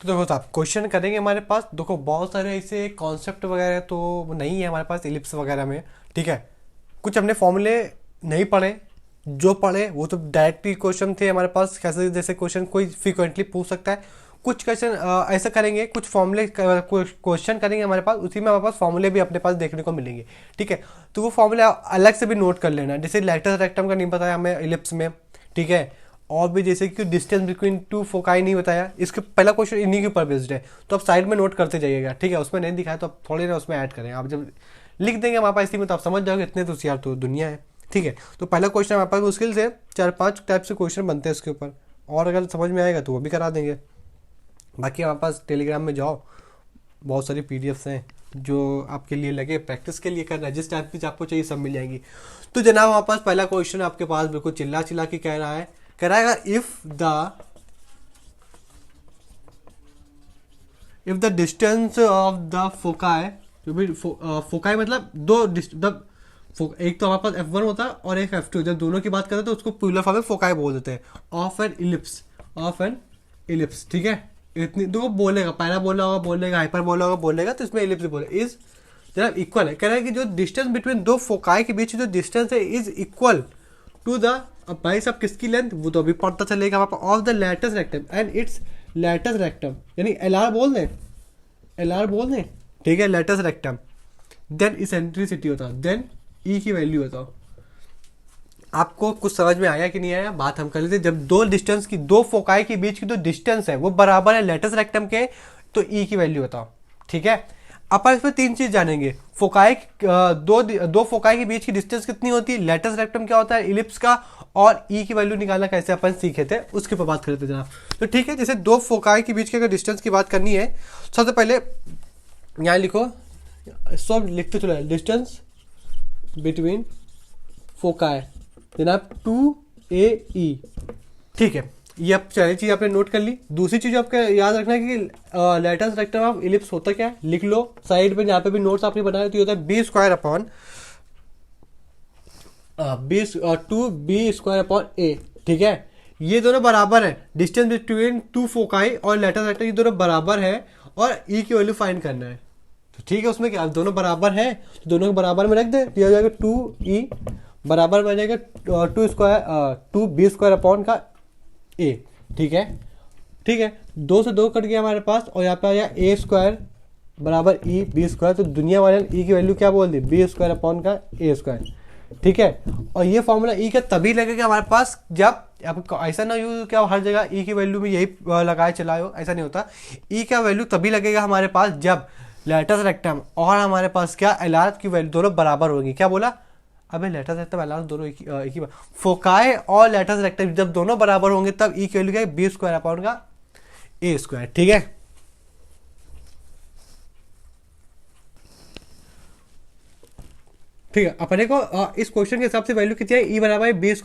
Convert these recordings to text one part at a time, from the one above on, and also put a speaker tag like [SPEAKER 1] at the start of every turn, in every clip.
[SPEAKER 1] तो देखो साहब क्वेश्चन करेंगे हमारे पास, देखो बहुत सारे ऐसे कॉन्सेप्ट वगैरह तो नहीं है हमारे पास इलिप्स वगैरह में। ठीक है, कुछ हमने फॉर्मूले नहीं पढ़े, जो पढ़े वो तो डायरेक्टली क्वेश्चन थे हमारे पास, कैसे जैसे क्वेश्चन कोई फ्रिक्वेंटली पूछ सकता है। कुछ क्वेश्चन ऐसा करेंगे, कुछ फॉर्मूले क्वेश्चन करेंगे हमारे पास, उसी में हमारे पास फॉर्मूले भी अपने पास देखने को मिलेंगे। ठीक है, तो वो फॉर्मूले अलग से भी नोट कर लेना, जैसे लेटस रेक्टम का नहीं बताया हमें इलिप्स में। ठीक है, और भी जैसे कि डिस्टेंस बिटवीन टू फोकाई नहीं बताया, इसके पहला क्वेश्चन इन्हीं के ऊपर बेस्ड है, तो आप साइड में नोट करते जाइएगा। ठीक है, उसमें नहीं दिखाया तो आप थोड़ी ना उसमें ऐड करें, आप जब लिख देंगे हमारे पास इसी में तो आप समझ जाओगे, इतने तो होशियार तो दुनिया है। ठीक है, तो पहला क्वेश्चन हमारे पास मुश्किल से 4-5 टाइप से क्वेश्चन बनते हैं इसके ऊपर, और अगर समझ में आएगा तो वो भी करा देंगे। बाकी हमारे पास टेलीग्राम में जाओ, बहुत सारी पीडीएफ्स हैं जो आपके लिए लगे, प्रैक्टिस के लिए करना है, जिस टाइप की आपको चाहिए सब मिल जाएंगी। तो जनाब हमारे पास पहला क्वेश्चन आपके पास बिल्कुल चिल्ला चिल्ला के कह रहा है, if the distance of the foci, जो भी फोकाई मतलब एक तो हमारे पास F1 होता है और एक F2, जब दोनों की बात करते हैं तो उसको प्लूरल फॉर्म में फोकाई बोल देते हैं, ऑफ एन इलिप्स। ठीक है, इतनी तो वो बोलेगा, पहला बोला होगा बोलेगा, हाइपर बोला होगा बोलेगा, तो इसमें इलिप्स बोले इज जनाब इक्वल है। कह रहा है कि जो डिस्टेंस बिटवीन दो फोकाई के बीच जो डिस्टेंस है इज इक्वल टू द, अब भाई साहब किसकी लेंथ वो तो अभी पता चलेगा वहाँ पर, of the latus rectum and it's latus rectum, यानी LR बोल दें। ठीक है, लेटेस्ट रेक्टम, देन इसेंट्रिसिटी होता, देन ई की वैल्यू बताओ। आपको कुछ समझ में आया कि नहीं आया, बात हम कर लेते। जब दो फोकाई के बीच की जो डिस्टेंस है वो बराबर है लेटेस्ट रेक्टम के, तो ई की वैल्यू बताओ। ठीक है, अपन इसमें 3 चीज जानेंगे, दो फोकाई के बीच की डिस्टेंस कितनी होती है, लेटेस्ट रेक्टम क्या होता है, इलिप्स का, और ई की वैल्यू निकालना कैसे अपन सीखे थे, उसके ऊपर बात करते जनाब। तो ठीक है, जैसे दो फोकाई के बीच की अगर डिस्टेंस की बात करनी है, सबसे पहले यहाँ लिखो, सब लिखते चलो, डिस्टेंस बिटवीन फोकाई जनाब 2AE। ठीक है, ये अब पहली चीज आपने नोट कर ली। दूसरी चीज आपको याद रखना है कि लेटेस्ट रेक्टम ऑफ इलिप्स होता क्या है, लिख लो साइड में, जहाँ पे भी नोट्स आपने बनाया तो ये होता है B² A। ठीक है, ये दोनों बराबर है, डिस्टेंस बिटवीन टू फोकाई और लेटेस्ट रेक्टम ये दोनों बराबर है, और ई की वैल्यू फाइंड करना है। तो ठीक है, उसमें क्या दोनों बराबर है तो दोनों को बराबर में रख दे, दिया जाएगा 2E बराबर बन जाएगा 2B² A। ठीक है, 2 से 2 कट गया हमारे पास, और यहाँ पे आया A² बराबर E B², तो दुनिया वाले ने E की वैल्यू क्या बोल दी, B² A²। ठीक है, और ये फॉर्मूला E का तभी लगेगा हमारे पास जब, आपको ऐसा ना यूज क्या हर जगह E की वैल्यू में यही लगाए चलाए हो, ऐसा नहीं होता। E का वैल्यू तभी लगेगा हमारे पास जब लेटेस्ट रेक्टम और हमारे पास् क्या LR की वैल्यू दोनों बराबर होगी। क्या बोला, अबे लेटेस्ट रेक्टम LR दोनों एक ही फोकाई और लेटेस्ट रेक्टम जब दोनों बराबर होंगे तब ई की वैल्यू क्या है, B² A²। ठीक है, ठीक है, अपने को इस क्वेश्चन के हिसाब से वैल्यू कितनी है, ई बराबर है B²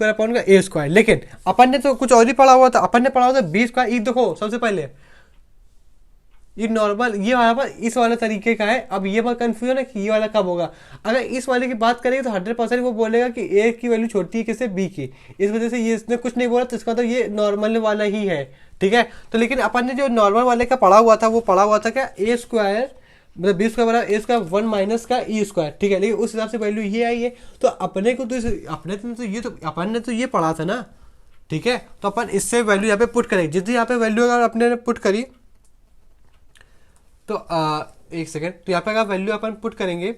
[SPEAKER 1] A²। लेकिन अपन ने तो कुछ और ही पढ़ा हुआ था, अपन ने पढ़ा हुआ था B²। ई देखो सबसे पहले ये नॉर्मल, ये वाला इस वाले तरीके का है। अब ये बात कंफ्यूजन है कि ये वाला कब होगा, अगर इस वाले की बात करेंगे तो 100% वो बोलेगा कि ए की वैल्यू छोटी है किससे, बी की, इस वजह से ये इसने कुछ नहीं बोला, तो इसका तो ये नॉर्मल वाला ही है। ठीक है, तो लेकिन अपन ने जो नॉर्मल वाले का पढ़ा हुआ था वो पढ़ा हुआ था क्या, A² मतलब B² बराबर A² 1 माइनस का E²। ठीक है, लेकिन उस हिसाब से वैल्यू ये आई है, तो अपने को तो अपन ने तो ये पढ़ा था ना। ठीक है, तो अपन इससे वैल्यू यहाँ पे पुट करेंगे, जितनी यहाँ पे वैल्यू अगर अपने पुट करी तो एक सेकेंड, तो यहाँ पे अगर वैल्यू अपन पुट करेंगे,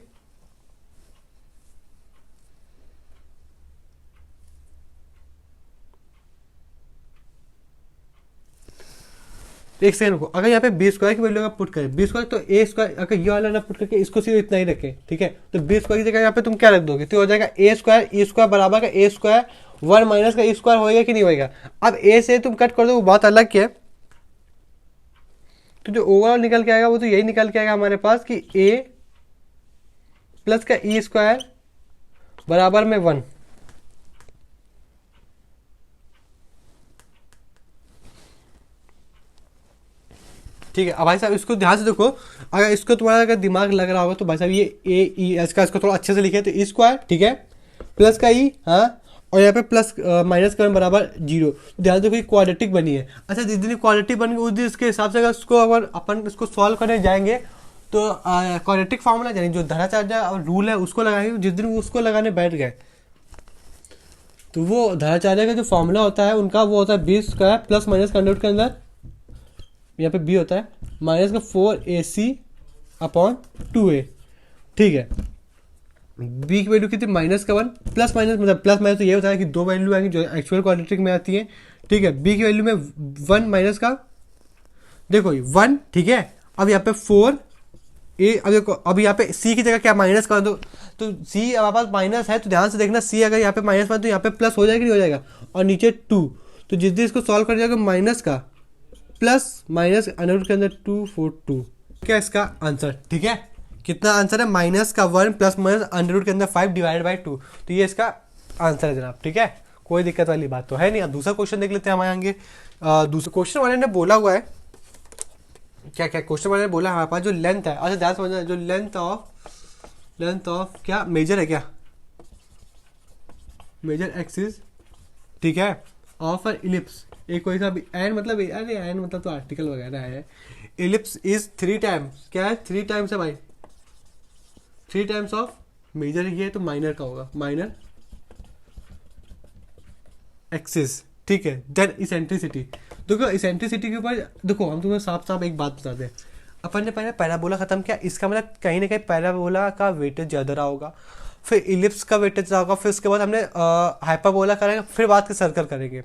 [SPEAKER 1] एक सेकंड को, अगर यहाँ पे B² की वैल्यू अगर पुट करें, B² तो A², अगर ये वाला ना पुट करके इसको सिर्फ इतना ही रखें। ठीक है, तो B² की जगह यहाँ पे तुम क्या रख दोगे, तो हो जाएगा A² E² बराबर का A² 1 माइनस का E² होएगा कि नहीं होएगा। अब A से तुम कट कर दो वो बात अलग है, तो जो ओवरऑल निकल के आएगा वो तो यही निकल के आएगा हमारे पास कि A प्लस का E² बराबर में 1। ठीक है, अब भाई साहब इसको ध्यान से देखो, अगर इसको तुम्हारा अगर दिमाग लग रहा होगा तो भाई साहब ये A E S का इसको थोड़ा अच्छे से लिखे, तो E²। ठीक है, प्लस का E, हाँ, और यहाँ पे प्लस माइनस का वन बराबर 0। ध्यान देखो ये क्वाड्रेटिक बनी है। अच्छा जिस दिन क्वाड्रेटिक बनी उस दिन इसके हिसाब से अगर अपन इसको सॉल्व करने जाएंगे तो क्वाड्रेटिक फार्मूला यानी जो धराचार्य रूल है उसको लगाएंगे। जिस दिन वो उसको लगाने बैठ गए तो वो धराचार्य का जो फॉर्मूला होता है उनका वो होता है बी स्क्वायर प्लस माइनस का अंडर रूट के अंदर यहाँ पे बी होता है माइनस का 4ac अपॉन 2a। ठीक है, बी की वैल्यू कितनी माइनस का 1 प्लस माइनस मतलब प्लस माइनस तो ये होता है कि दो वैल्यू आएंगी जो एक्चुअल क्वाड्रेटिक में आती है। ठीक है, बी की वैल्यू में 1 माइनस का देखो 1। ठीक है, अब यहाँ पे 4 ए। अब देखो अब यहाँ पे सी की जगह क्या माइनस कर दो तो सी हमारे पास माइनस है तो ध्यान से देखना सी अगर यहाँ पे माइनस वन तो यहाँ पे प्लस हो जाएगा नहीं हो जाएगा और नीचे 2 तो जिस दिन इसको सॉल्व कर जाएगा माइनस का प्लस माइनस अंडर रूट के अंदर 2 4 2 क्या इसका आंसर। ठीक है, कितना आंसर है माइनस का 1 प्लस माइनस अंडर रूट के अंदर 5 डिवाइड बाई 2 तो ये इसका आंसर है जनाब। ठीक है, कोई दिक्कत वाली बात तो है नहीं। अब दूसरा क्वेश्चन देख लेते हैं हमारे आगे। दूसरा क्वेश्चन वाले ने बोला हुआ है क्या क्या क्वेश्चन वाले ने बोला हमारे पास जो लेंथ है। अच्छा ध्यान समझना जो लेंथ ऑफ क्या मेजर है क्या मेजर एक्सिस। ठीक है, ऑफ एन इलिप्स एक कोई सा भी एन मतलब अरे एन मतलब तो आर्टिकल वगैरह है। इलिप्स इज 3 टाइम्स क्या है 3 टाइम्स है भाई 3 टाइम्स ऑफ मेजर ये है तो माइनर का होगा माइनर एक्सिस। ठीक है, देन इसेंट्रिसिटी। देखो इसेंट्रिसिटी के ऊपर देखो हम तुम्हें साफ साफ एक बात बताते हैं। अपन ने पहले पैराबोला खत्म किया इसका मतलब कहीं ना कहीं पैराबोला का वेटेज ज़्यादा रहा होगा फिर इलिप्स का वेटेज रहा होगा फिर उसके बाद हमने हाइपरबोला करेंगे फिर बात के सर्कल करेंगे।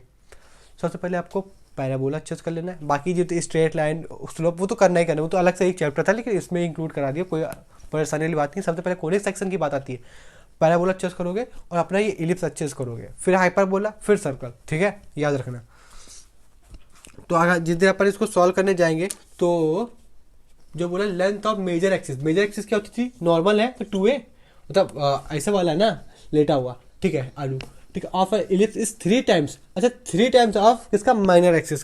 [SPEAKER 1] सबसे पहले आपको पैराबोला अच्छे से कर लेना है। बाकी जो स्ट्रेट लाइन स्लोप वो तो करना ही करना वो तो अलग से एक चैप्टर था लेकिन इसमें इंक्लूड करा दिया कोई परेशानी वाली बात नहीं। सबसे पहले कोनिक सेक्शन की बात आती है पैराबोला अच्छे से करोगे और अपना ये इलिप्स अच्छे से करोगे फिर हाइपरबोला फिर सर्कल। ठीक है, याद रखना। तो अगर जिस दिन अपन इसको सॉल्व करने जाएंगे तो जो बोला लेंथ ऑफ मेजर एक्सिस क्या होती थी नॉर्मल है तो 2a मतलब ऐसा वाला है ना लेटा हुआ। ठीक है आलू। ठीक है, ऑफ इलिप्स इज 3 टाइम्स। अच्छा 3 टाइम्स ऑफ किसका माइनर एक्सिस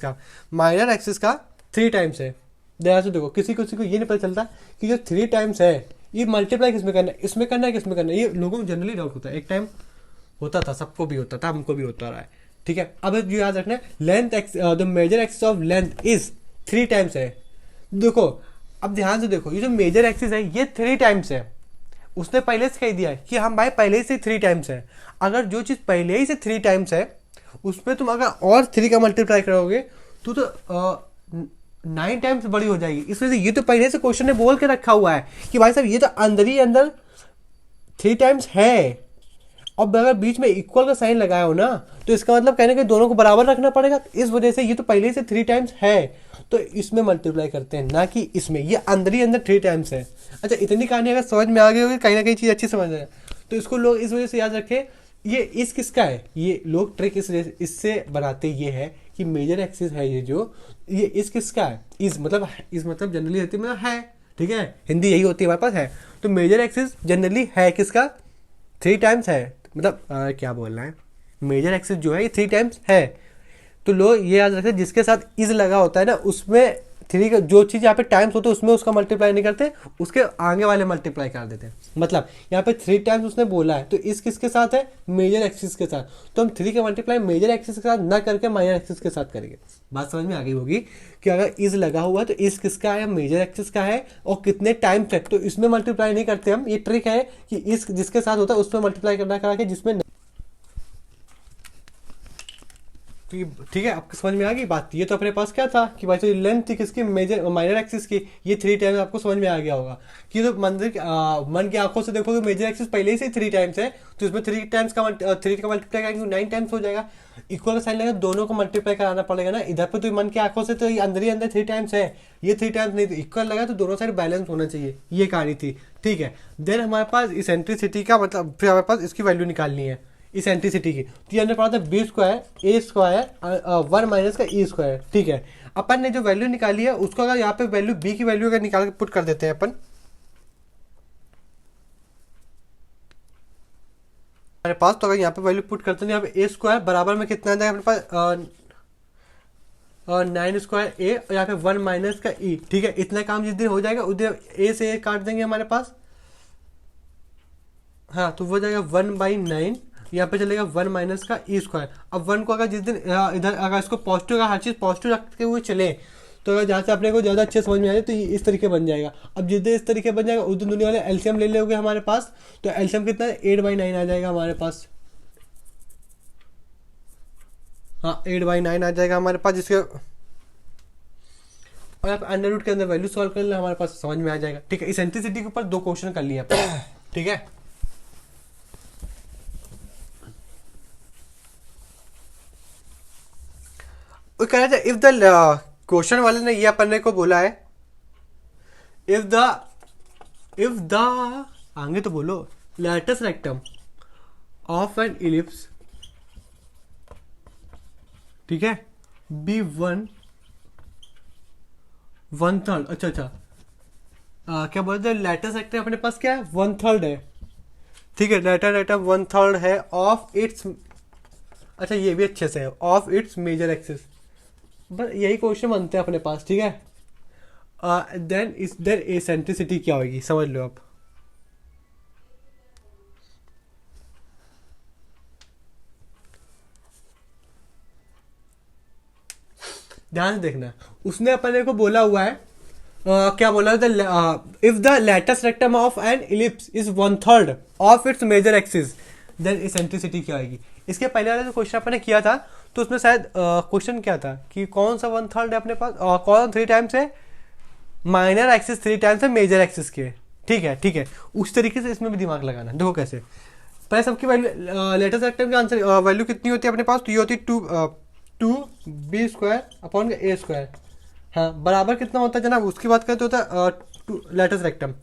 [SPEAKER 1] का 3 टाइम्स है। ध्यान से देखो किसी को ये नहीं पता चलता कि जो 3 टाइम्स है ये मल्टीप्लाई किसमें करना है इसमें करना है किसमें करना है ये लोगों को जनरली डाउट होता है। एक टाइम होता था सबको भी होता था हमको भी होता रहा है। ठीक है, अब जो याद रखना है length the major axis of length is 3 times है। देखो अब ध्यान से देखो ये जो मेजर एक्सिस है ये 3 टाइम्स है। उसने पहले से कह दिया है कि हम भाई पहले से 3 टाइम्स है। अगर जो चीज़ पहले ही से 3 टाइम्स है उसमें तुम अगर और 3 का मल्टीप्लाई करोगे तो 9 टाइम्स बड़ी हो जाएगी। इस वजह से ये तो पहले से क्वेश्चन ने बोल के रखा हुआ है कि भाई साहब ये तो अंदर ही अंदर 3 टाइम्स है। अब अगर बीच में इक्वल का साइन लगाया हो ना तो इसका मतलब कहने के दोनों को बराबर रखना पड़ेगा। इस वजह से ये तो पहले से 3 टाइम्स है तो इसमें मल्टीप्लाई करते हैं ना कि इसमें। ये अंदर ही अंदर 3 टाइम्स है। अच्छा इतनी कहानी अगर समझ में आ गई होगी कहीं ना कहीं चीज़ अच्छी समझ में तो इसको लोग इस वजह से याद रखें ये इस किसका है। ये लोग ट्रिक इससे बनाते ये है कि मेजर एक्सिस है ये जो ये इस किसका है इस मतलब जनरली होती है। ठीक है, हिंदी यही होती है हमारे पास है। तो मेजर एक्सिस जनरली है किसका 3 टाइम्स है मतलब क्या बोलना है मेजर एक्सिस जो है ये 3 टाइम्स है। तो लोग ये याद रखें जिसके साथ इज लगा होता है ना उसमें 3 का जो चीज़ यहाँ पे टाइम्स होते हैं उसमें उसका मल्टीप्लाई नहीं करते उसके आगे वाले मल्टीप्लाई कर देते हैं। मतलब यहाँ पे 3 टाइम्स उसने बोला है तो इस किसके साथ है मेजर एक्सिस के साथ। तो हम 3 का मल्टीप्लाई मेजर एक्सिस के साथ ना करके माइनर एक्सिस के साथ करेंगे। बात समझ में आ गई होगी कि अगर इज लगा हुआ है तो इस किसका है मेजर एक्सिस का है और कितने टाइम्स है तो इसमें मल्टीप्लाई नहीं करते हम। ये ट्रिक है कि इस जिसके साथ होता है उसमें मल्टीप्लाई करना करा के जिसमें। ठीक है, आपको समझ में आ गई बात। ये तो अपने पास क्या था कि भाई तो लेंथ थी किसकी मेजर माइनर एक्सिस की ये 3 टाइम्स आपको समझ में आ गया होगा कि तो मन की आंखों से देखोगे मेजर एक्सिस पहले ही से 3 टाइम्स है तो इसमें 3 का मल्टीप्लाई करेंगे 9 टाइम्स हो जाएगा। इक्वल का साइन लगा दोनों को मल्टीप्लाई कराना पड़ेगा ना। इधर पे तो मन की आंखों से तो ये अंदर ही अंदर 3 टाइम्स है ये 3 टाइम्स नहीं तो इक्वल लगा तो दोनों साइड बैलेंस होना चाहिए ये कहानी थी। ठीक है, देन हमारे पास इसेंट्रिसिटी का मतलब फिर हमारे पास इसकी वैल्यू निकालनी है इसेंट्रिसिटी की। तो ये हमने पढ़ा था बी स्क्वायर ए स्क्वायर 1 माइनस का ई स्क्वायर। ठीक है, अपन ने जो वैल्यू निकाली है उसको अगर यहाँ पे वैल्यू बी की वैल्यू अगर निकाल के पुट कर देते हैं अपन हमारे पास तो अगर यहाँ पे वैल्यू पुट करते हैं यहाँ पे ए स्क्वायर बराबर में कितना आ जाएगा अपने पास 9 स्क्वायर ए और यहाँ पे 1 माइनस का ई। ठीक है, इतना काम जिस दिन हो जाएगा उस दिन ए से ए काट देंगे हमारे पास। हाँ तो वो हो जाएगा 1/9 यहाँ पे चलेगा 1 माइनस का ई स्क्वायर। अब 1 को अगर जिस दिन इधर अगर इसको पॉजिटिव का हर चीज़ पॉजिटिव रखते हुए चले तो अगर जहाँ से अपने को ज़्यादा अच्छे समझ में आ जाए तो ये इस तरीके बन जाएगा। अब जिस दिन इस तरीके बन जाएगा उस दिन दुनिया वाले एलसीएम ले लोगे हमारे पास, तो एलसीएम कितना है 8/9 आ जाएगा हमारे पास। हाँ 8/9 आ जाएगा हमारे पास, जिसके और आप अंडर रूट के अंदर वैल्यू सॉल्व कर ले हमारे पास समझ में आ जाएगा। ठीक है, इसेंट्रिसिटी के ऊपर 2 क्वेश्चन कर लिए अपन। ठीक है, वो कह रहा था इफ द क्वेश्चन वाले ने ये अपन को बोला है इफ द आगे तो बोलो lattice rectum of an ellipse, ठीक है, बी 1/3। अच्छा क्या बोलते हैं, लैटिस रेक्टम अपने पास क्या है 1/3 है। ठीक है, लैटिस रेक्टम 1/3 है ऑफ इट्स, अच्छा ये भी अच्छे से है, ऑफ इट्स मेजर एक्सिस। बस यही क्वेश्चन बनते हैं अपने पास। ठीक है, देन इस देयर एसेंट्रिसिटी क्या होगी समझ लो आप। ध्यान से देखना, उसने अपने को बोला हुआ है क्या बोला था, if the latus rectum of an ellipse is 1/3 of its major axis then eccentricity क्या आएगी। इसके पहले वाला जो क्वेश्चन अपने किया था तो उसमें शायद क्वेश्चन क्या था कि कौन सा 1/3 है अपने पास, कौन 3 टाइम्स है माइनर एक्सिस, 3 टाइम्स है मेजर एक्सिस के। ठीक है, उस तरीके से इसमें भी दिमाग लगाना। देखो कैसे, पहले सबकी वैल्यू लैटिस रेक्टम का आंसर वैल्यू कितनी होती है अपने पास, तो ये होती है 2b² हाँ बराबर कितना होता है जनाब, उसकी बात करते होता है लैटिस रेक्टम।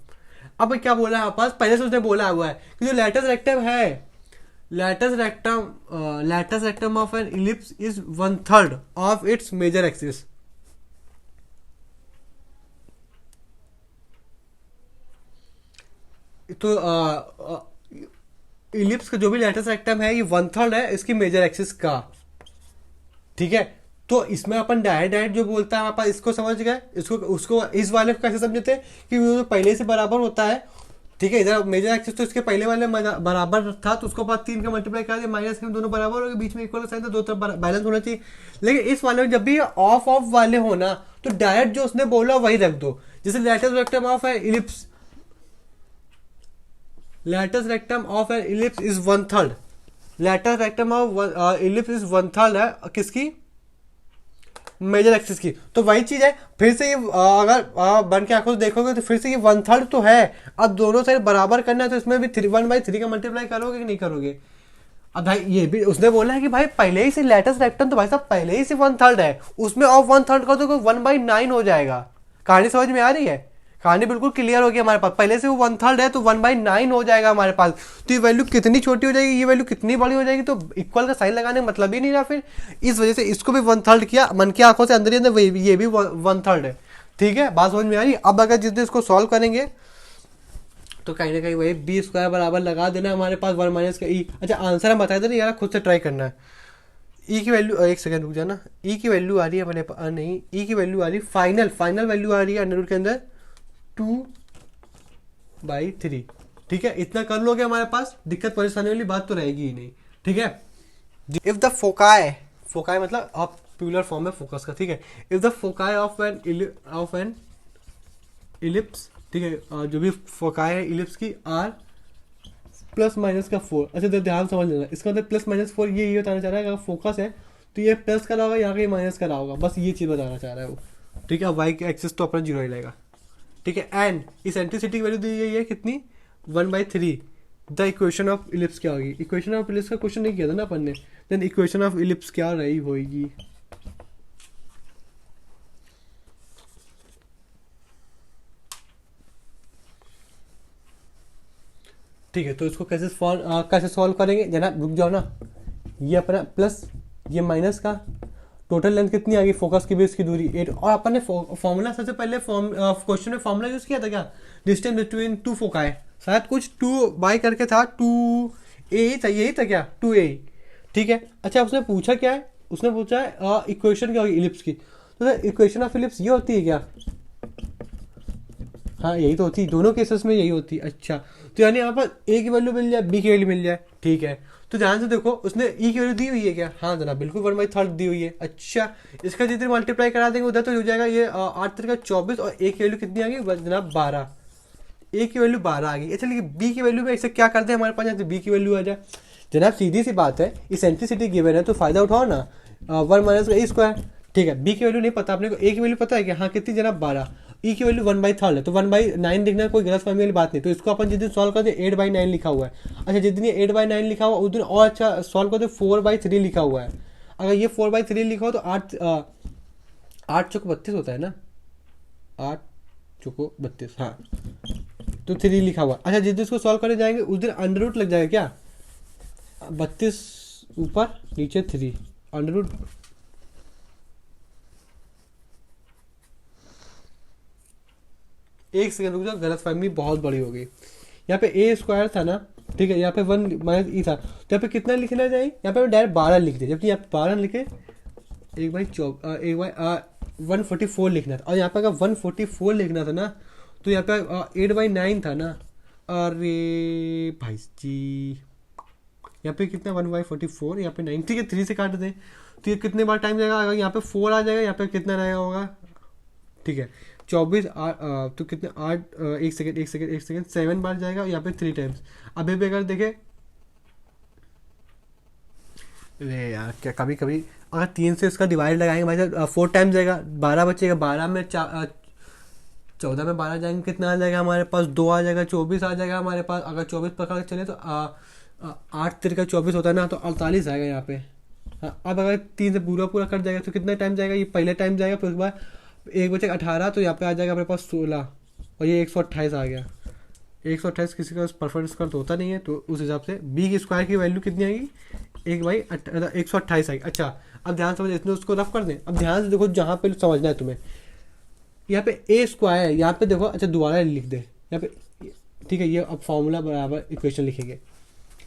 [SPEAKER 1] अब क्या बोला है पास, पहले से उसने बोला हुआ है कि जो लैटिस रेक्टम है, latus rectum of an ellipse is 1/3 of its major axis. तो इलिप्स का जो भी लैटिस रेक्टम है ये 1/3 है इसकी मेजर एक्सिस का। ठीक है, तो इसमें अपन डायरेक्ट जो बोलता है आप इसको समझ गए, इसको उसको इस वाले को कैसे समझते हैं कि वो पहले से बराबर होता है। ठीक है, इधर मेजर एक्सिस तो इसके पहले वाले बराबर था तो उसको बाद 3 का मल्टीप्लाई कर दिया, माइनस के दोनों बराबर हो गए, बीच में इक्वल साइन था, दो तरफ बैलेंस होना चाहिए। लेकिन इस वाले में जब भी ऑफ वाले होना तो डायरेक्ट जो उसने बोला वही रख दो। जैसे lattice rectum of an ellipse is 1/3, lattice rectum of ellipse is 1/3 है किसकी, मेजर एक्सिस की। तो वही चीज है, फिर से ये अगर बन के आंखों से देखोगे तो फिर से ये 1/3 तो है। अब दोनों साइड बराबर करना है तो इसमें भी 1/3 का मल्टीप्लाई करोगे कि नहीं करोगे। अब भाई ये भी उसने बोला है कि भाई पहले ही से लैटिस रेक्टम तो भाई साहब पहले ही से 1/3 है, उसमें ऑफ 1/3 कर दो 1/9 हो जाएगा। कहानी समझ में आ रही है, कहानी बिल्कुल क्लियर होगी हमारे पास। पहले से वो 1/3 है तो 1/9 हो जाएगा हमारे पास। तो ये वैल्यू कितनी छोटी हो जाएगी, ये वैल्यू कितनी बड़ी हो जाएगी, तो इक्वल का साइन लगाने का मतलब ही नहीं रहा। फिर इस वजह से इसको भी 1/3 किया, मन की आंखों से अंदर ही अंदर ये भी 1/3 है। ठीक है, बात समझ में आ रही। अब अगर जिस दिन इसको सॉल्व करेंगे तो कहीं ना कहीं वही b² बराबर लगा देना हमारे पास 1 माइनस का ई। अच्छा आंसर हम बता देना यार, खुद से ट्राई करना है। ई की वैल्यू, एक सेकंड रुक जाना, ई की वैल्यू आ रही है अपने पास, नहीं ई की वैल्यू आ रही है फाइनल वैल्यू आ रही है अंडर रूट के अंदर 2/3। ठीक है, इतना कर लोगे हमारे पास दिक्कत परेशानी वाली बात तो रहेगी ही नहीं। ठीक है, इफ द फोकाई मतलब आप प्यूलर फॉर्म में फोकस का। ठीक है, if the foci of an ellipse, ठीक है, जो भी फोकाई है इलिप्स की आर +- 4। अच्छा तो ध्यान समझ लेना, इसका मतलब +- 4 ये बताना चाह रहा है अगर फोकस है तो ये प्लस करा होगा, यहाँ का माइनस करा होगा, बस ये चीज़ बताना चाह रहा है वो। ठीक है, वाई के एक्सिस तो अपना 0 ही रहेगा। ठीक है, एंड इसेंट्रिसिटी की वैल्यू दी गई है कितनी 1/3। द इक्वेशन ऑफ इलिप्स क्या होगी, इक्वेशन ऑफ इलिप्स का क्वेश्चन नहीं किया था ना अपन ने, देन इक्वेशन ऑफ इलिप्स क्या रही होगी। ठीक है, तो इसको कैसे सॉल्व करेंगे जनाब, रुक जाओ ना। ये अपना प्लस ये माइनस का टोटल लेंथ कितनी आ गई, फोकस की बेस की दूरी 8। और अपन ने फॉर्मूला सबसे पहले क्वेश्चन में फॉर्मूला यूज किया था क्या, डिस्टेंस बिटवीन 2 फोकाई, शायद कुछ 2 करके था, 2a था, यही था क्या 2a। ठीक है, अच्छा उसने पूछा क्या है, उसने पूछा है इक्वेशन क्या होगी इलिप्स की, तो इक्वेशन ऑफ इलिप्स ये होती है क्या, हाँ यही तो होती है, दोनों केसेस में यही होती है। अच्छा तो यानी यहाँ पर a की वैल्यू मिल जाए, b की वैल्यू मिल जाए। ठीक है, तो ध्यान से देखो, उसने ई की वैल्यू दी हुई है क्या? हाँ जनाब बिल्कुल, 1/3 दी हुई है। अच्छा, इसका जितने मल्टीप्लाई करा देंगे उधर तो हो जाएगा ये 8 तरीका 24, और ए की वैल्यू कितनी आ गई जनाब 12, ए की वैल्यू 12 आ गई। अच्छा लेकिन बी की वैल्यू में ऐसे क्या करते हैं हमारे पास, यहाँ बी की वैल्यू आ जाए जनाब, सीधी सी बात है, इसेंट्रिसिटी गिवन है तो फायदा उठाओ ना, 1 - a²। ठीक है, बी की वैल्यू नहीं पता अपने को, ए की वैल्यू पता है कि हाँ कितनी जनाब 12, ई की वैल्यू 1/3 है तो 1/9 लिखना कोई गलत फहमी वाली बात नहीं। तो इसको अपन जिस दिन सॉल्व करते 8/9 लिखा हुआ है। अच्छा जिस दिन ये 8/9 लिखा हुआ उस दिन और अच्छा सॉल्व करते 4/3 लिखा हुआ है। अगर ये 4/3 लिखा हो तो 8 चौको 32 होता है ना, 8 चौको 32, हाँ तो 3 लिखा हुआ। अच्छा जिस दिन इसको सॉल्व करने जाएंगे उस दिन अंडर रूट लग जाएगा क्या, 32 ऊपर नीचे 3 अंडर रूट। एक सेकंड रुक जाओ, गलत फहमी बहुत बड़ी हो गई। यहाँ पे a² था ना, ठीक है, यहाँ पे 1 - e था, तो यहाँ पे कितना लिखना चाहिए, यहाँ पे डायरेक्ट 12 लिख दिया, जबकि यहाँ पे 12 लिखे 1/44 लिखना था। और यहाँ पे अगर 144 लिखना था ना तो यहाँ पे 8/9 था ना। अरे भाई जी, यहाँ पे कितना 1/44, यहाँ पे 9, ठीक है 3 से काट दें तो ये कितने बार टाइम जाएगा, अगर यहाँ पे 4 आ जाएगा यहाँ पे कितना रहेगा होगा, ठीक है 24 तो कितने 8, एक सेकेंड 7 बार जाएगा, यहाँ पे 3 टाइम्स। अभी भी अगर देखें, अरे यार क्या कभी कभी अगर 3 से इसका डिवाइड लगाएंगे भाई साहब 4 टाइम्स जाएगा, 12 बचेगा, 12 में 14 में 12 जाएंगे कितना आ जाएगा हमारे पास, 2 आ जाएगा, 24 आ जाएगा हमारे पास। अगर 24 पकड़ के चले तो 8 तरीका 24 होता है ना, तो 48 आएगा यहाँ पे। हाँ अब अगर 3 से पूरा कट जाएगा तो कितना टाइम जाएगा, ये पहले टाइम जाएगा, फिर उसके बाद एक बचे 18, तो यहाँ पे आ जाएगा अपने पास 16, और ये 128 आ गया। 128 किसी का परफेक्ट स्क्वायर तो होता नहीं है, तो उस हिसाब से बी की स्क्वायर की वैल्यू कितनी आएगी, 1/128 आएगी। अच्छा अब ध्यान समझ, इसमें उसको रफ कर दें। अब ध्यान से देखो, जहाँ पे समझना है तुम्हें, यहाँ पे a² है, यहाँ पे देखो, अच्छा दोबारा लिख दे यहाँ पे, ठीक है, ये अब फॉर्मूला बराबर इक्वेशन लिखेंगे।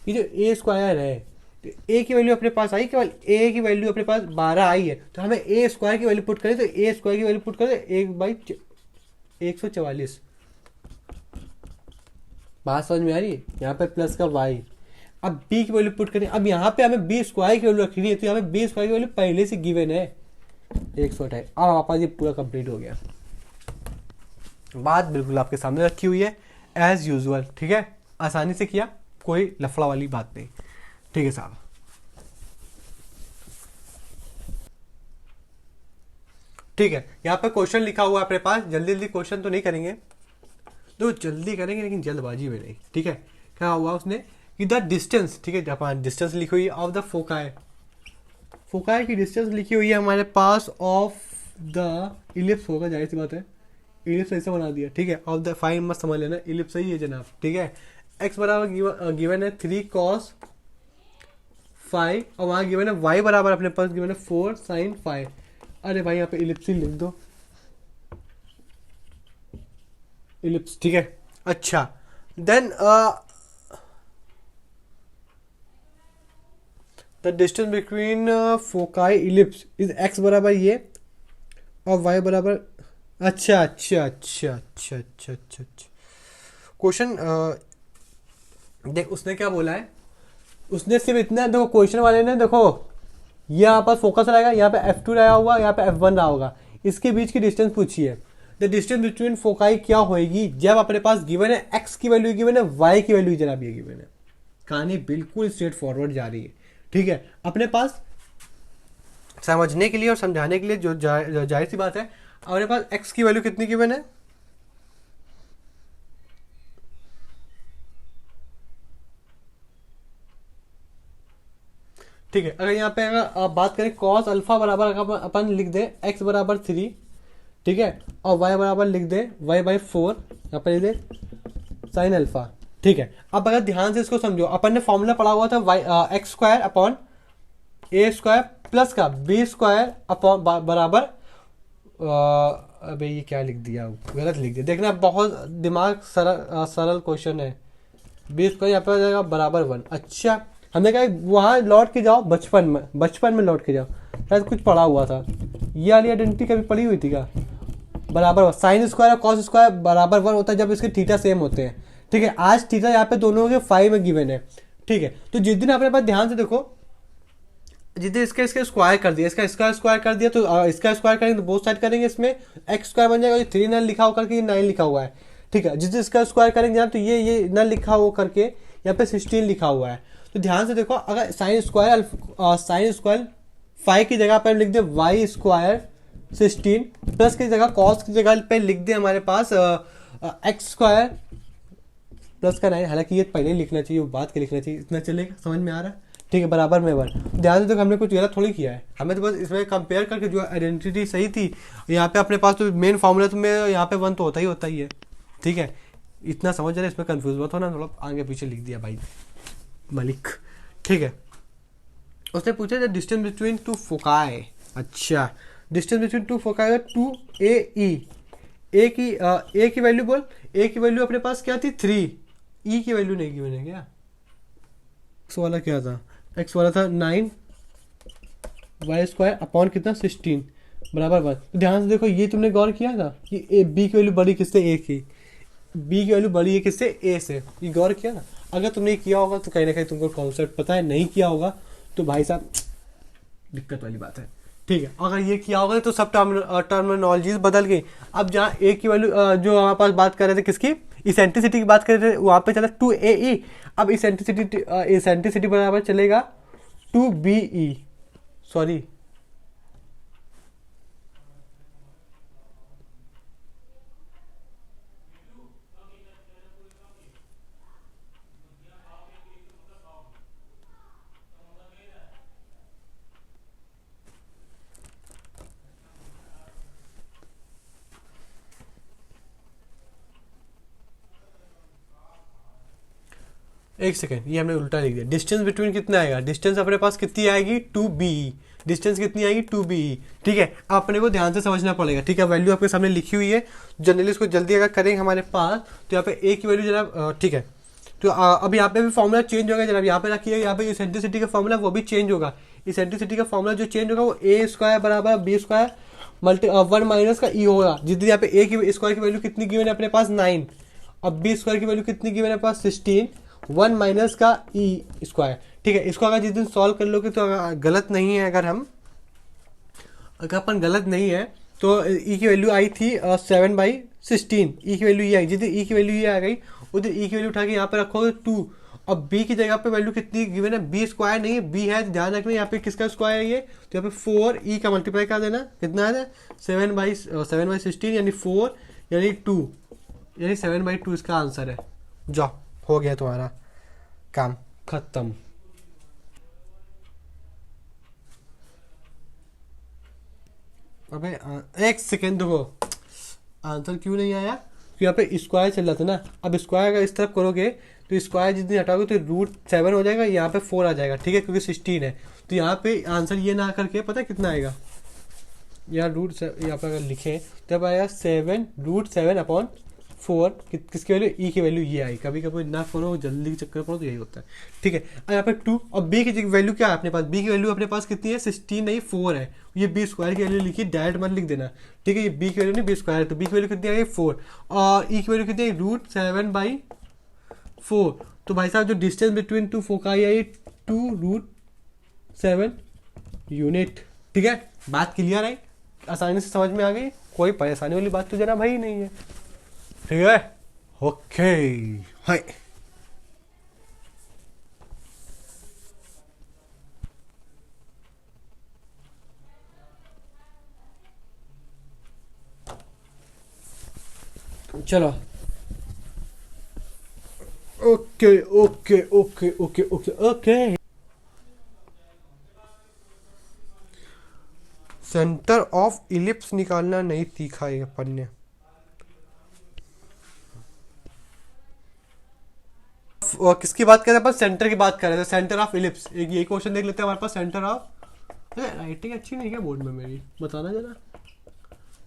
[SPEAKER 1] ये जो a² है, तो a की वैल्यू अपने पास आई, केवल a की वैल्यू अपने पास 12 आई है, तो हमें a² की वैल्यू पुट करें, तो a² की वैल्यू पुट करें 1/144। बात समझ में आ रही है, यहाँ पे प्लस का y। अब b की वैल्यू पुट करें, अब यहाँ पे हमें b² की वैल्यू रखनी है, तो यहाँ पे b² की वैल्यू पहले से गिवन है 128। अब हमारे पास ये पूरा कंप्लीट हो गया, बात बिल्कुल आपके सामने रखी हुई है एज यूजुअल, ठीक है, आसानी से किया, कोई लफड़ा वाली बात नहीं, ठीक है साहब। ठीक है, यहाँ पे क्वेश्चन लिखा हुआ है अपने पास, जल्दी जल्दी क्वेश्चन तो नहीं करेंगे, तो जल्दी करेंगे लेकिन जल्दबाजी में नहीं, ठीक है। क्या हुआ उसने कि द डिस्टेंस, ठीक है, अपन डिस्टेंस लिखी हुई है ऑफ द फोकाई, फोकाई की डिस्टेंस लिखी हुई है हमारे पास ऑफ द इलिप्स, होगा जाहिर सी बात है, इलिप्स ऐसा बना दिया, ठीक है, ऑफ द फाइन मत समझ लेना, इलिप्स सही है जनाब, ठीक है। x बराबर गिवन है 3 cos 5, और वहाँ गिवन है y बराबर अपने पास गिवन है 4 sin 5। अरे भाई यहाँ पे इलिप्स ही लिख दो, इलिप्स, ठीक है। अच्छा then the distance between foci ellipse is x बराबर ये, और y बराबर, अच्छा क्वेश्चन देख उसने क्या बोला है, उसने सिर्फ इतना देखो, क्वेश्चन वाले ने देखो यहाँ पर फोकस रहेगा, यहाँ पे F2 रहा होगा, यहाँ पे F1 रहा होगा, इसके बीच की डिस्टेंस पूछी है। द डिस्टेंस बिटवीन फोकाई क्या होएगी जब अपने पास गिवन है x की वैल्यू गिवन है, y की वैल्यू जनाब ये गिवन है। कहानी बिल्कुल स्ट्रेट फॉरवर्ड जा रही है, ठीक है। अपने पास समझने के लिए और समझाने के लिए जो जाहिर सी बात है, अपने पास x की वैल्यू कितनी गिवन है, ठीक है। अगर यहाँ पे अगर आप बात करें cos अल्फा बराबर अगर अपन लिख दें x बराबर 3, ठीक है, और y बराबर लिख दें y/4, यहाँ पर लिख दें साइन अल्फा, ठीक है। अब अगर ध्यान से इसको समझो, अपन ने फॉर्मूला पढ़ा हुआ था x² अपॉन a² प्लस का b² अपॉन बराबर, अबे ये क्या लिख दिया, गलत लिख दिया, देखना बहुत दिमाग सरल क्वेश्चन है। b² यहाँ पे आ जाएगा बराबर 1। अच्छा हमने कहा वहाँ लौट के जाओ, बचपन में लौट के जाओ, शायद कुछ पढ़ा हुआ था, ये वाली आइडेंटिटी कभी पढ़ी हुई थी क्या, बराबर साइन स्क्वायर और कॉस स्क्वायर बराबर 1 होता है जब इसके थीटा सेम होते हैं, ठीक है। आज थीटा यहाँ पे दोनों के 5 में गिवन है, ठीक है, तो जिस दिन अपने पास ध्यान से देखो, जिस दिन इसका इसका स्क्वायर कर दिया, इसका स्क्वायर कर दिया, तो इसका स्क्वायर करेंगे तो बोथ साइड करेंगे, इसमें एक्स स्क्वायर बन जाएगा, ये 3 लिखा होकर के 9 लिखा हुआ है। ठीक है, जिस दिन इसका स्क्वायर करेंगे यहाँ तो ये 9 लिखा हो करके यहाँ पे 16 लिखा हुआ है। तो ध्यान से देखो, अगर साइन स्क्वायर 5 की जगह पर हम लिख दे वाई स्क्वायर 16 प्लस की जगह कॉस की जगह पे लिख दे हमारे पास एक्स स्क्वायर प्लस का 9। हालांकि ये पहले लिखना चाहिए, वो बात के लिखना चाहिए, इतना चलेगा, समझ में आ रहा है? ठीक है, बराबर में 1। ध्यान से देखो, हमने कुछ गलत थोड़ी किया है, हमें तो बस इसमें कंपेयर करके जो आइडेंटिटी सही थी, यहाँ पे अपने पास तो मेन फॉर्मूला तो में यहाँ पे 1 तो होता ही है। ठीक है, इतना समझ रहे, इसमें कंफ्यूज मत होना, थोड़ा आगे पीछे लिख दिया भाई मलिक। ठीक है, उसने पूछा the distance between two foci. अच्छा, distance between two foci 2AE। A की वैल्यू बोल, ए की वैल्यू अपने पास क्या थी 3, ई की वैल्यू नहीं गिवन है क्या? एक्स वाला क्या था? एक्स वाला था 9 वाई स्क्वायर अपॉन कितना 16 बराबर 1। तो ध्यान से देखो, ये तुमने गौर किया था कि ए बी की वैल्यू बड़ी किससे? ए की। बी की वैल्यू बड़ी है किससे? ए से। ये गौर किया ना? अगर तुमने किया होगा तो कहीं ना कहीं तुमको कॉन्सेप्ट पता है, नहीं किया होगा तो भाई साहब दिक्कत वाली बात है। ठीक है, अगर ये किया होगा तो सब टर्मिनोलॉजीज बदल गई। अब जहाँ ए की वैल्यू जो हमारे पास बात कर रहे थे किसकी, इसेंट्रिसिटी की बात कर रहे थे, वहाँ पे चला 2AE। अब इसेंट्रिसिटी बराबर चलेगा 2BE। सॉरी, एक सेकेंड, ये हमने उल्टा लिख दिया। डिस्टेंस बिटवीन कितना आएगा? डिस्टेंस अपने पास कितनी आएगी? 2BE। डिस्टेंस कितनी आएगी? 2BE। ठीक है, अपने को ध्यान से समझना पड़ेगा। ठीक है, वैल्यू आपके सामने लिखी हुई है, जनरली इसको जल्दी अगर करेंगे हमारे पास तो यहाँ पे ए की वैल्यू जनाब, ठीक है, तो अब यहाँ पे भी फॉर्मूला चेंज होगा जनाब। यहाँ पे रखिए, यहाँ पे इसेंट्रिसिटी का फॉर्मूला वो भी चेंज होगा। इसेंट्रिसिटी का फॉर्मूला जो चेंज होगा वो ए स्क्वायर बराबर बी स्क्वायर मल्टी 1 माइनस का ई होगा। जितनी यहाँ पे ए की स्क्वायर की वैल्यू कितनी गिवन है अपने पास 9, अब बी स्क्वायर की वैल्यू कितनी गिवन है अपने पास 16, 1 माइनस का ई स्क्वायर। ठीक है, इसको अगर जिस दिन सॉल्व कर लोगे तो गलत नहीं है, अगर अपन गलत नहीं है तो ई की वैल्यू आई थी 7/16। ई की वैल्यू ये आई, जिस दिन ई की वैल्यू ये आ गई उधर ई की वैल्यू उठा के यहाँ पे रखोगे 2। अब बी की जगह पे वैल्यू कितनी गिवन है? बी स्क्वायर नहीं है, बी है, ध्यान रखना यहाँ पे किसका स्क्वायर है ये, तो यहाँ पे 4 ई का मल्टीप्लाई कर देना, कितना है 7/16 यानी 4 यानी 2 यानी 7/2 इसका आंसर है। जाओ, हो गया तुम्हारा काम खत्म। अबे एक सेकेंड देखो, आंसर क्यों नहीं आया? क्योंकि यहाँ पे स्क्वायर चल रहा था ना। अब स्क्वायर अगर इस तरफ करोगे तो स्क्वायर जितनी हटाओगे तो √7 हो जाएगा, यहाँ पे 4 आ जाएगा। ठीक है, क्योंकि 16 है, तो यहाँ पे आंसर ये ना करके पता है कितना आएगा? यहाँ यहाँ पर अगर लिखें तब आएगा 7√7/4। किसकी वैल्यू? ई की वैल्यू ये आई। कभी कभी ना करो, जल्दी के चक्कर पड़ो तो यही होता है। ठीक है, अब यहाँ पे 2 और बी की वैल्यू क्या है अपने पास? बी की वैल्यू अपने पास कितनी है? 16 नहीं 4 है। ये बी स्क्वायर की वैल्यू लिखी, डायरेक्ट मत लिख देना। ठीक है, ये बी की वैल्यू नहीं, बी स्क्वायर, तो बी की वैल्यू कितनी आई 4 और ई की वैल्यू कितनी आई √7/4। तो भाई साहब जो डिस्टेंस बिटवीन टू फोकाई आई 2√7 यूनिट। ठीक है, बात क्लियर है, आसानी से समझ में आ गई, कोई परेशानी वाली बात तो जरा भाई नहीं है। ठीक है, ओके, हाय। चलो, okay okay okay okay okay okay. Centre of ellipse निकालना नहीं सीखा है अपन ने। किसकी बात कर रहे हैं अपन? सेंटर की बात कर रहे थे, सेंटर ऑफ इलिप्स। एक यही क्वेश्चन देख लेते हैं हमारे पास। सेंटर ऑफ, राइटिंग अच्छी नहीं है बोर्ड में मेरी, बताना जरा।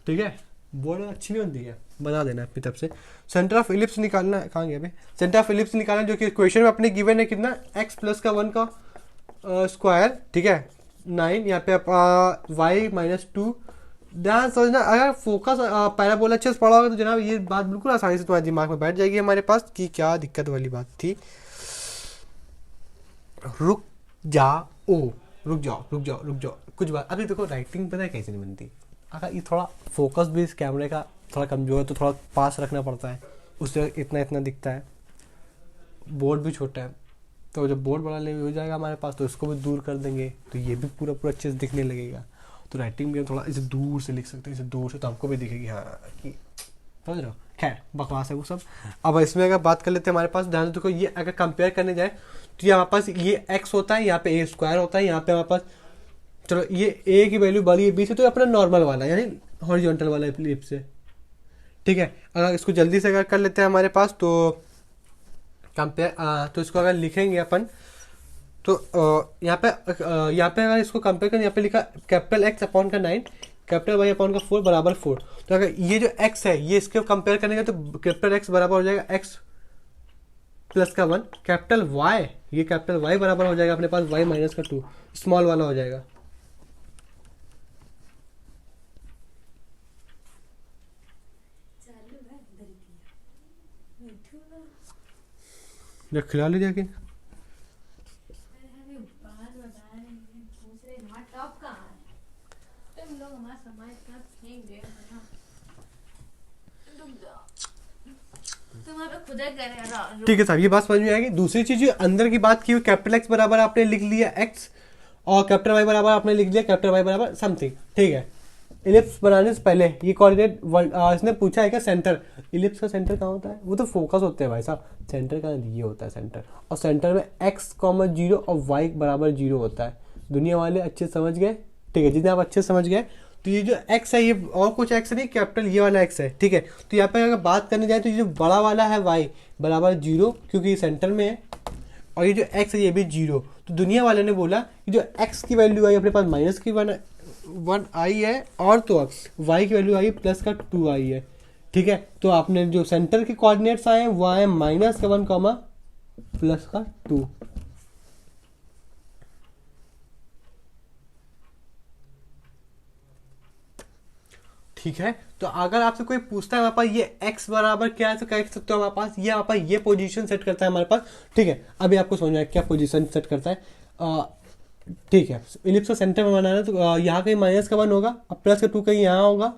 [SPEAKER 1] ठीक है, बोर्ड अच्छी नहीं होती है, बता देना अपनी तरफ से। सेंटर ऑफ इलिप्स निकालना, कहाँ गया भाई? सेंटर ऑफ इलिप्स निकालना जो कि क्वेश्चन में अपने गिवन है कितना? x प्लस का 1 का स्क्वायर। ठीक है, 9 यहाँ पे y-2। ध्यान समझना, अगर फोकस पैराबोला अच्छे से पढ़ा होगा तो जनाब ये बात बिल्कुल आसानी से तुम्हारे दिमाग में बैठ जाएगी हमारे पास कि क्या दिक्कत वाली बात थी। रुक जाओ रुक जाओ रुक जाओ रुक जाओ कुछ बात। अभी देखो राइटिंग पता है कैसे नहीं बनती, अगर ये थोड़ा फोकस भी इस कैमरे का थोड़ा कमजोर है तो थोड़ा पास रखना पड़ता है, उससे इतना इतना दिखता है। बोर्ड भी छोटा है, तो जब बोर्ड बड़ा हो जाएगा हमारे पास तो इसको भी दूर कर देंगे तो ये भी पूरा पूरा अच्छे से दिखने लगेगा। तो राइटिंग भी हम थोड़ा इसे दूर से लिख सकते हैं, इसे दूर से, तो हमको भी दिखेगी हाँ कि समझ रहे हो। खैर बकवास है वो सब। अब इसमें अगर बात कर लेते हैं हमारे पास, ध्यान देखो ये अगर कंपेयर करने जाए तो ये हमारे पास ये x होता है, यहाँ पे a स्क्वायर होता है, यहाँ पे हमारे पास चलो ये a की वैल्यू बड़ी है b से, तो ये अपना नॉर्मल वाला यानी हॉरिजॉन्टल वाला इलिप्स से। ठीक है, अगर इसको जल्दी से अगर कर लेते हैं हमारे पास तो कंपेयर, तो इसको अगर लिखेंगे अपन तो यहाँ पे अगर इसको कंपेयर करें, यहाँ पे लिखा कैपिटल एक्स अपॉन का 9 कैपिटल वाई अपॉन का 4 बराबर 4। तो अगर ये जो x है ये इसके कंपेयर करेंगे तो कैपिटल एक्स बराबर हो जाएगा x प्लस का 1, कैपिटल y ये कैपिटल y बराबर हो जाएगा अपने पास y माइनस का 2, स्मॉल वाला हो जाएगा। खिला लीजिए कि ठीक है साहब, ये बात समझ में आएगी। दूसरी चीज जो अंदर की बात की हुई, कैपिटल एक्स बराबर आपने लिख लिया एक्स और कैपिटल वाई बराबर आपने लिख लिया कैपिटल वाई बराबर समथिंग। ठीक है, इलिप्स बनाने से पहले ये कोऑर्डिनेट इसने पूछा है क्या सेंटर, इलिप्स का सेंटर कहाँ होता है, वो तो फोकस होते हैं भाई साहब, सेंटर का ये होता है सेंटर, और सेंटर में x, 0 और y बराबर 0 होता है। दुनिया वाले अच्छे समझ गए। ठीक है, जितने आप अच्छे समझ गए तो ये जो x है ये और कुछ x नहीं, कैपिटल ये वाला x है। ठीक है, तो यहाँ पे अगर बात करने जाए तो ये जो बड़ा वाला है y बराबर 0 क्योंकि ये सेंटर में है, और ये जो x है ये भी 0। तो दुनिया वाले ने बोला कि जो x की वैल्यू आई अपने पास माइनस की 1 आई है, और तो y की वैल्यू आई प्लस का 2 आई है। ठीक है, तो आपने जो सेंटर के कोऑर्डिनेट्स आए हैं वो आए माइनस का 1 कॉमा प्लस का 2। ठीक है, तो अगर आपसे कोई पूछता है हमारे पास ये x बराबर क्या है तो कह सकते हो हमारे पास ये पोजीशन सेट करता है हमारे पास। ठीक है, अभी आपको समझ में आया क्या पोजीशन सेट करता है। ठीक है, इलिप्स का सेंटर में बनाना है तो यहाँ कहीं माइनस का 1 होगा, अब प्लस का 2 कहीं यहाँ होगा,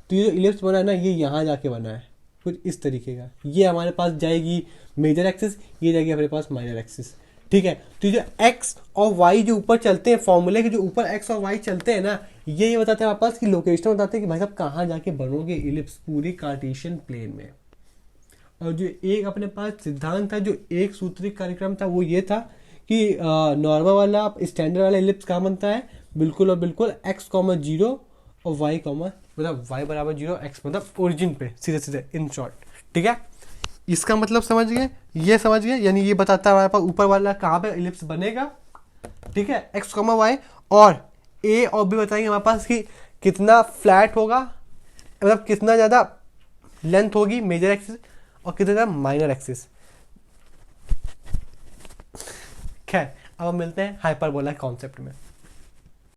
[SPEAKER 1] तो ये जो इलिप्स बना है ना ये यहाँ जाके बना है कुछ इस तरीके का। ये हमारे पास जाएगी मेजर एक्सिस, ये जाएगी हमारे पास माइनर एक्सिस। ठीक है, तो जो x और y जो ऊपर चलते हैं, फॉर्मूले के जो ऊपर x और y चलते हैं ना, ये बताते हैं हमारे पास कि लोकेशन बताते हैं कि भाई साहब कहाँ जाके बनोगे इलिप्स पूरी कार्टेशियन प्लेन में। और जो एक अपने पास सिद्धांत था, जो एक सूत्री कार्यक्रम था, वो ये था कि नॉर्मल वाला स्टैंडर्ड वाला इलिप्स कहाँ बनता है, बिल्कुल और बिल्कुल x, 0 और y, मतलब y बराबर 0, x मतलब ओरिजिन पे सीधे सीधे इन शॉर्ट। ठीक है, इसका मतलब समझ गए, ये समझ गए, यानी ये बताता है हमारे पास ऊपर वाला कहाँ पे इलिप्स बनेगा। ठीक है, x, y और a और b बताएंगे हमारे पास कि कितना फ्लैट होगा, मतलब कितना ज़्यादा लेंथ होगी मेजर एक्सिस और कितना ज़्यादा माइनर एक्सिस। खैर अब हम मिलते हैं हाइपरबोला कॉन्सेप्ट में।